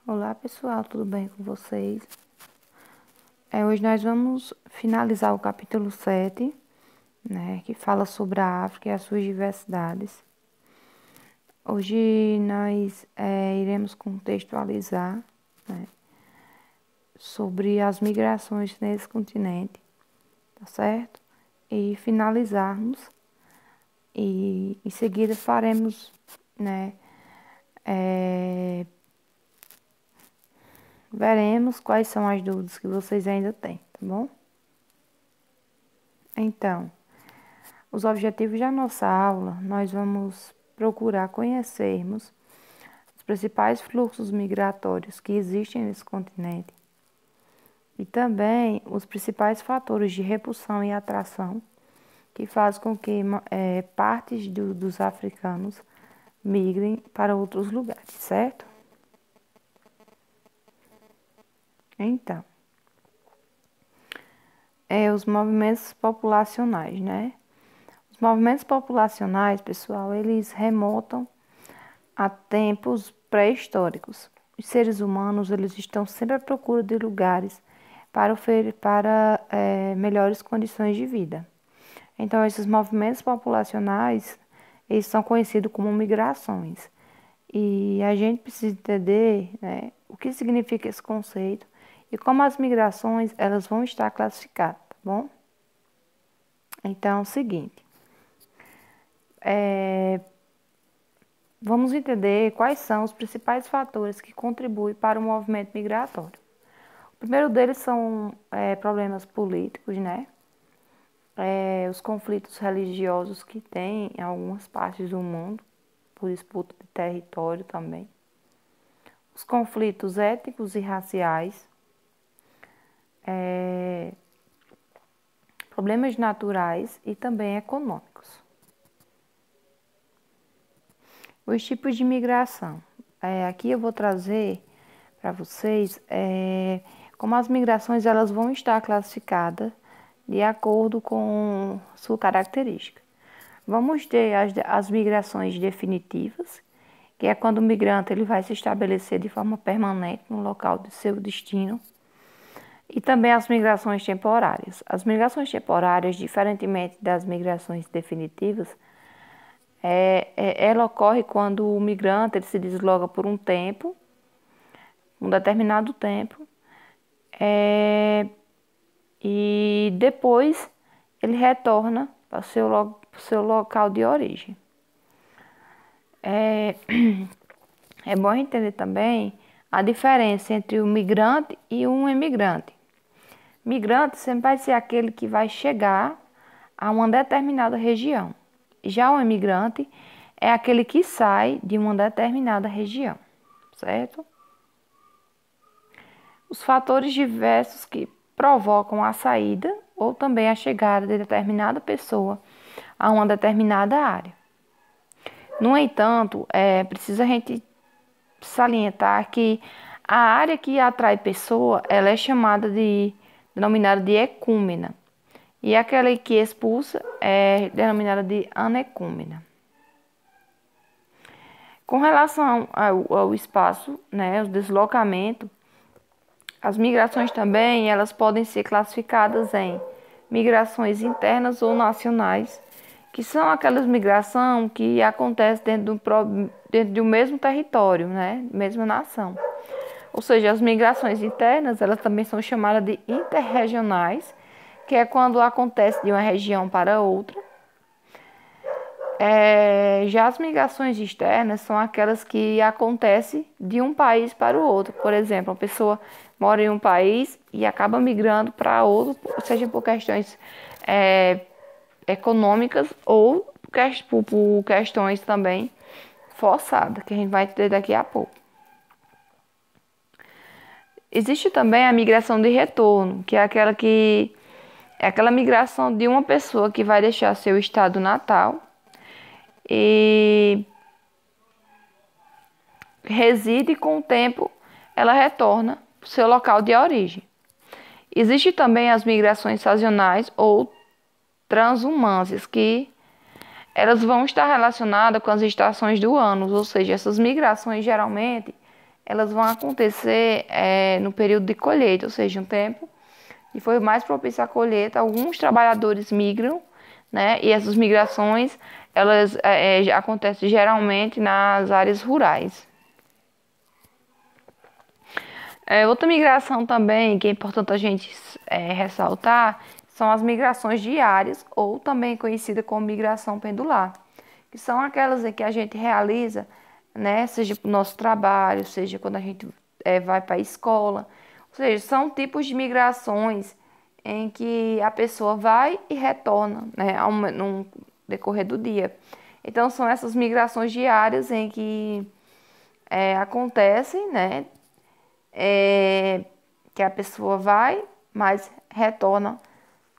Olá pessoal, tudo bem com vocês? Hoje nós vamos finalizar o capítulo 7, né, que fala sobre a África e as suas diversidades. Hoje nós iremos contextualizar, né, sobre as migrações nesse continente, tá certo? E finalizarmos, e em seguida faremos, né, veremos quais são as dúvidas que vocês ainda têm, tá bom? Então, os objetivos da nossa aula, nós vamos procurar conhecermos os principais fluxos migratórios que existem nesse continente e também os principais fatores de repulsão e atração que fazem com que partes dos africanos migrem para outros lugares, certo? Então, os movimentos populacionais, né? Os movimentos populacionais, pessoal, eles remontam a tempos pré-históricos. Os seres humanos, eles estão sempre à procura de lugares para melhores condições de vida. Então, esses movimentos populacionais, eles são conhecidos como migrações. E a gente precisa entender, né, o que significa esse conceito e como as migrações, elas vão estar classificadas, tá bom? Então, é o seguinte. Vamos entender quais são os principais fatores que contribuem para o movimento migratório. O primeiro deles são problemas políticos, né? Os conflitos religiosos que tem em algumas partes do mundo, por disputa de território também. Os conflitos étnicos e raciais, problemas naturais e também econômicos. Os tipos de migração. Aqui eu vou trazer para vocês como as migrações elas vão estar classificadas de acordo com sua característica. Vamos ter as migrações definitivas, que é quando o migrante ele vai se estabelecer de forma permanente no local de seu destino. E também as migrações temporárias. As migrações temporárias, diferentemente das migrações definitivas, ela ocorre quando o migrante ele se desloca por um tempo, um determinado tempo, e depois ele retorna para o seu local de origem. É bom entender também a diferença entre o migrante e um imigrante. Migrante sempre vai ser aquele que vai chegar a uma determinada região. Já o imigrante é aquele que sai de uma determinada região, certo? Os fatores diversos que provocam a saída ou também a chegada de determinada pessoa a uma determinada área. No entanto, precisa a gente salientar que a área que atrai pessoa, ela é denominada de ecúmena, e aquela que expulsa é denominada de anecúmena. Com relação ao espaço, né, o deslocamento, as migrações também, elas podem ser classificadas em migrações internas ou nacionais, que são aquelas migrações que acontecem dentro de um mesmo território, né, mesma nação. Ou seja, as migrações internas, elas também são chamadas de interregionais, que é quando acontece de uma região para outra. Já as migrações externas são aquelas que acontecem de um país para o outro. Por exemplo, uma pessoa mora em um país e acaba migrando para outro, seja por questões econômicas ou por questões também forçadas, que a gente vai ter daqui a pouco. Existe também a migração de retorno, que é aquela migração de uma pessoa que vai deixar seu estado natal e reside, com o tempo ela retorna para o seu local de origem. Existe também as migrações sazonais ou transumâncias, que elas vão estar relacionadas com as estações do ano, ou seja, essas migrações geralmente elas vão acontecer no período de colheita, ou seja, um tempo que foi mais propício à colheita. Alguns trabalhadores migram, né? E essas migrações, elas acontecem geralmente nas áreas rurais. Outra migração também que é importante a gente ressaltar são as migrações diárias, ou também conhecida como migração pendular, que são aquelas em que a gente realiza, né, seja para o nosso trabalho, seja quando a gente vai para a escola. Ou seja, são tipos de migrações em que a pessoa vai e retorna, né, no decorrer do dia. Então, são essas migrações diárias em que acontecem, né, que a pessoa vai, mas retorna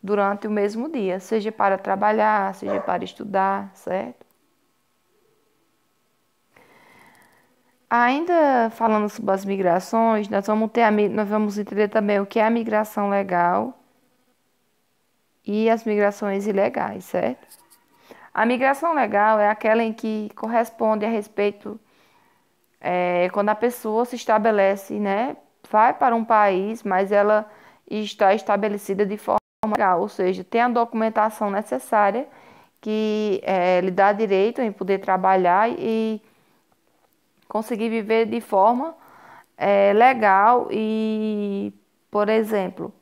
durante o mesmo dia, seja para trabalhar, seja para estudar, certo? Ainda falando sobre as migrações, nós vamos entender também o que é a migração legal e as migrações ilegais, certo? A migração legal é aquela em que corresponde a respeito quando a pessoa se estabelece, né, vai para um país, mas ela está estabelecida de forma legal, ou seja, tem a documentação necessária que lhe dá direito em poder trabalhar e conseguir viver de forma legal e, por exemplo,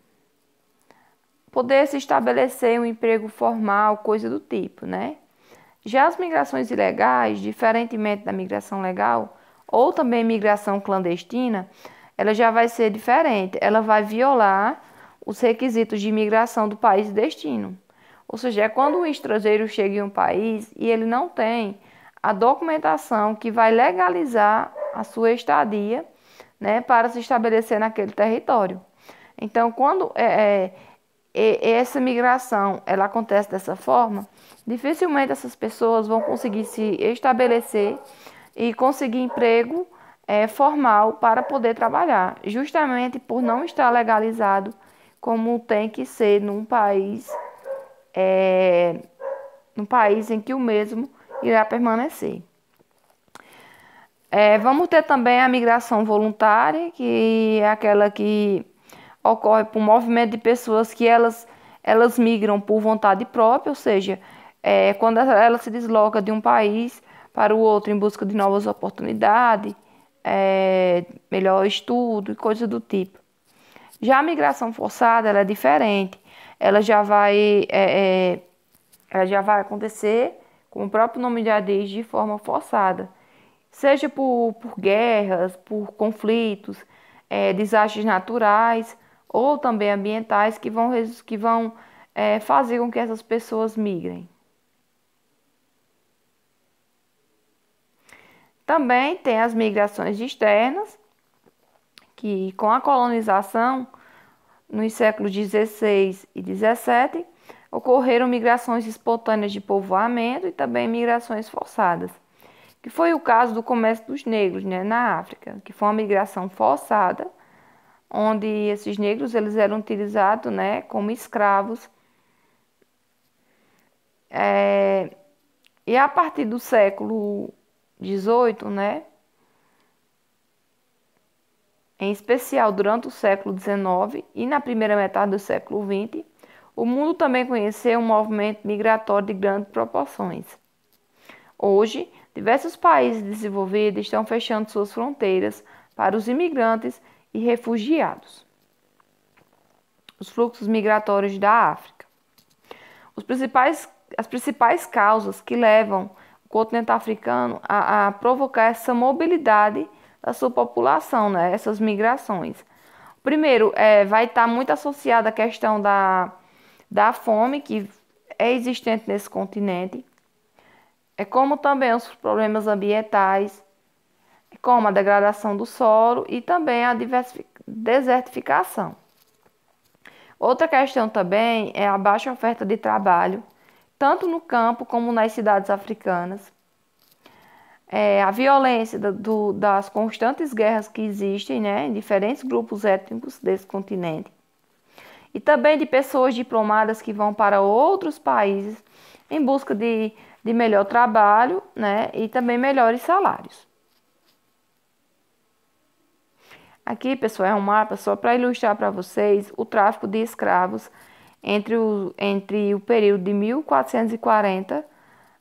poder se estabelecer um emprego formal, coisa do tipo, né? Já as migrações ilegais, diferentemente da migração legal, ou também migração clandestina, ela já vai ser diferente. Ela vai violar os requisitos de imigração do país de destino. Ou seja, é quando um estrangeiro chega em um país e ele não tem a documentação que vai legalizar a sua estadia, né, para se estabelecer naquele território. Então, quando essa migração ela acontece dessa forma, dificilmente essas pessoas vão conseguir se estabelecer e conseguir emprego formal para poder trabalhar, justamente por não estar legalizado como tem que ser num país em que o mesmo irá permanecer. Vamos ter também a migração voluntária, que é aquela que ocorre por um movimento de pessoas que elas migram por vontade própria, ou seja, quando ela se desloca de um país para o outro em busca de novas oportunidades, melhor estudo e coisas do tipo. Já a migração forçada, ela é diferente. Ela já vai acontecer, como o próprio nome já diz, de forma forçada. Seja por guerras, por conflitos, desastres naturais ou também ambientais que vão fazer com que essas pessoas migrem. Também tem as migrações externas, que com a colonização, nos séculos XVI e XVII, ocorreram migrações espontâneas de povoamento e também migrações forçadas, que foi o caso do comércio dos negros, né, na África, que foi uma migração forçada, onde esses negros eles eram utilizados, né, como escravos. E a partir do século XVIII, né, em especial durante o século XIX e na primeira metade do século XX, o mundo também conheceu um movimento migratório de grandes proporções. Hoje, diversos países desenvolvidos estão fechando suas fronteiras para os imigrantes e refugiados. Os fluxos migratórios da África. As principais causas que levam o continente africano a provocar essa mobilidade da sua população, né? Essas migrações. Primeiro, vai estar muito associada à questão da fome que é existente nesse continente, como também os problemas ambientais, como a degradação do solo e também a desertificação. Outra questão também é a baixa oferta de trabalho, tanto no campo como nas cidades africanas. A violência das constantes guerras que existem, né, em diferentes grupos étnicos desse continente. E também de pessoas diplomadas que vão para outros países em busca de melhor trabalho, né, e também melhores salários. Aqui, pessoal, é um mapa só para ilustrar para vocês o tráfico de escravos entre o período de 1440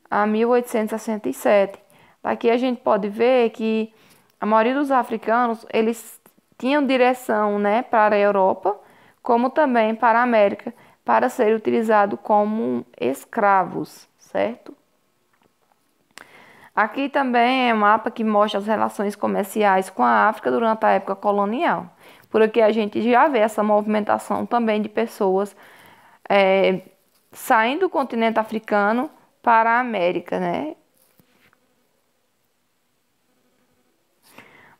a 1867. Aqui a gente pode ver que a maioria dos africanos, eles tinham direção, né, para a Europa, como também para a América, para ser utilizado como escravos, certo? Aqui também é um mapa que mostra as relações comerciais com a África durante a época colonial. Por aqui a gente já vê essa movimentação também de pessoas saindo do continente africano para a América, né?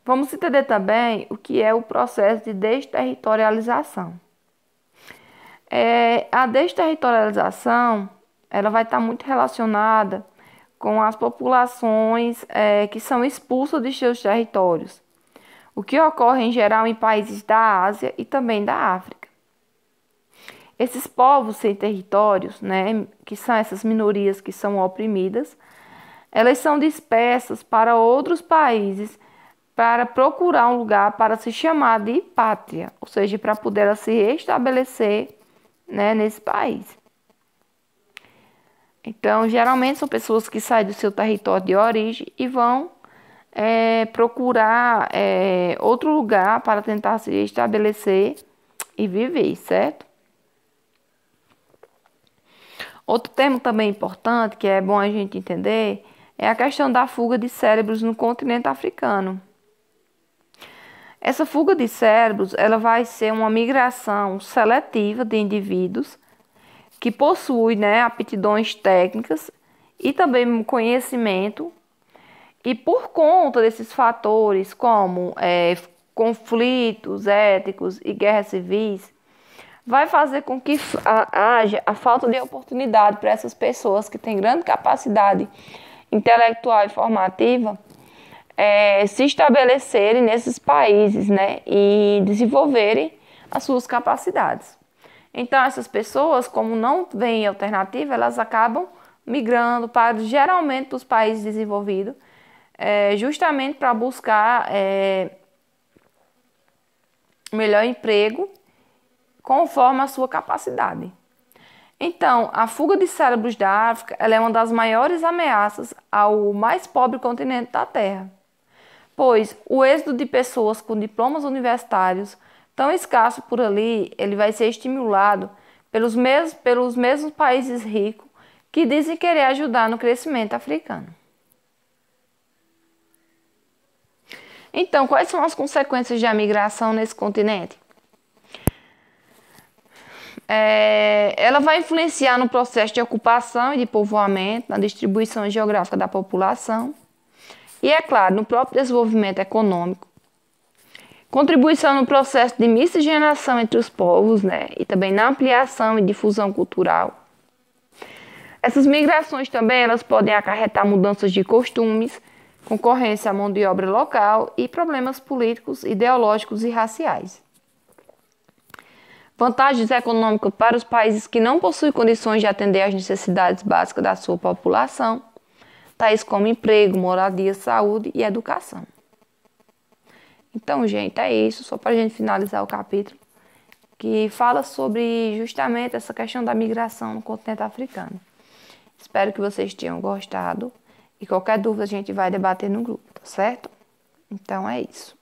Vamos entender também o que é o processo de desterritorialização. A desterritorialização, ela vai estar muito relacionada com as populações que são expulsas de seus territórios, o que ocorre em geral em países da Ásia e também da África. Esses povos sem territórios, né, que são essas minorias que são oprimidas, elas são dispersas para outros países para procurar um lugar para se chamar de pátria, ou seja, para poder se restabelecer, né, nesse país. Então, geralmente são pessoas que saem do seu território de origem e vão procurar outro lugar para tentar se estabelecer e viver, certo? Outro termo também importante, que é bom a gente entender, é a questão da fuga de cérebros no continente africano. Essa fuga de cérebros, ela vai ser uma migração seletiva de indivíduos que possuem, né, aptidões técnicas e também conhecimento, e por conta desses fatores como conflitos étnicos e guerras civis, vai fazer com que haja a falta de oportunidade para essas pessoas que têm grande capacidade intelectual e formativa se estabelecerem nesses países, né, e desenvolverem as suas capacidades. Então, essas pessoas, como não vêm alternativa, elas acabam migrando para, geralmente, os países desenvolvidos, justamente para buscar melhor emprego conforme a sua capacidade. Então, a fuga de cérebros da África, ela é uma das maiores ameaças ao mais pobre continente da Terra, pois o êxodo de pessoas com diplomas universitários tão escasso por ali, ele vai ser estimulado pelos mesmos países ricos que dizem querer ajudar no crescimento africano. Então, quais são as consequências da migração nesse continente? Ela vai influenciar no processo de ocupação e de povoamento, na distribuição geográfica da população e, é claro, no próprio desenvolvimento econômico. Contribuição no processo de miscigenação entre os povos, né, e também na ampliação e difusão cultural. Essas migrações também elas podem acarretar mudanças de costumes, concorrência à mão de obra local e problemas políticos, ideológicos e raciais. Vantagens econômicas para os países que não possuem condições de atender às necessidades básicas da sua população, tais como emprego, moradia, saúde e educação. Então, gente, é isso, só para a gente finalizar o capítulo, que fala sobre justamente essa questão da migração no continente africano. Espero que vocês tenham gostado e qualquer dúvida a gente vai debater no grupo, tá certo? Então é isso.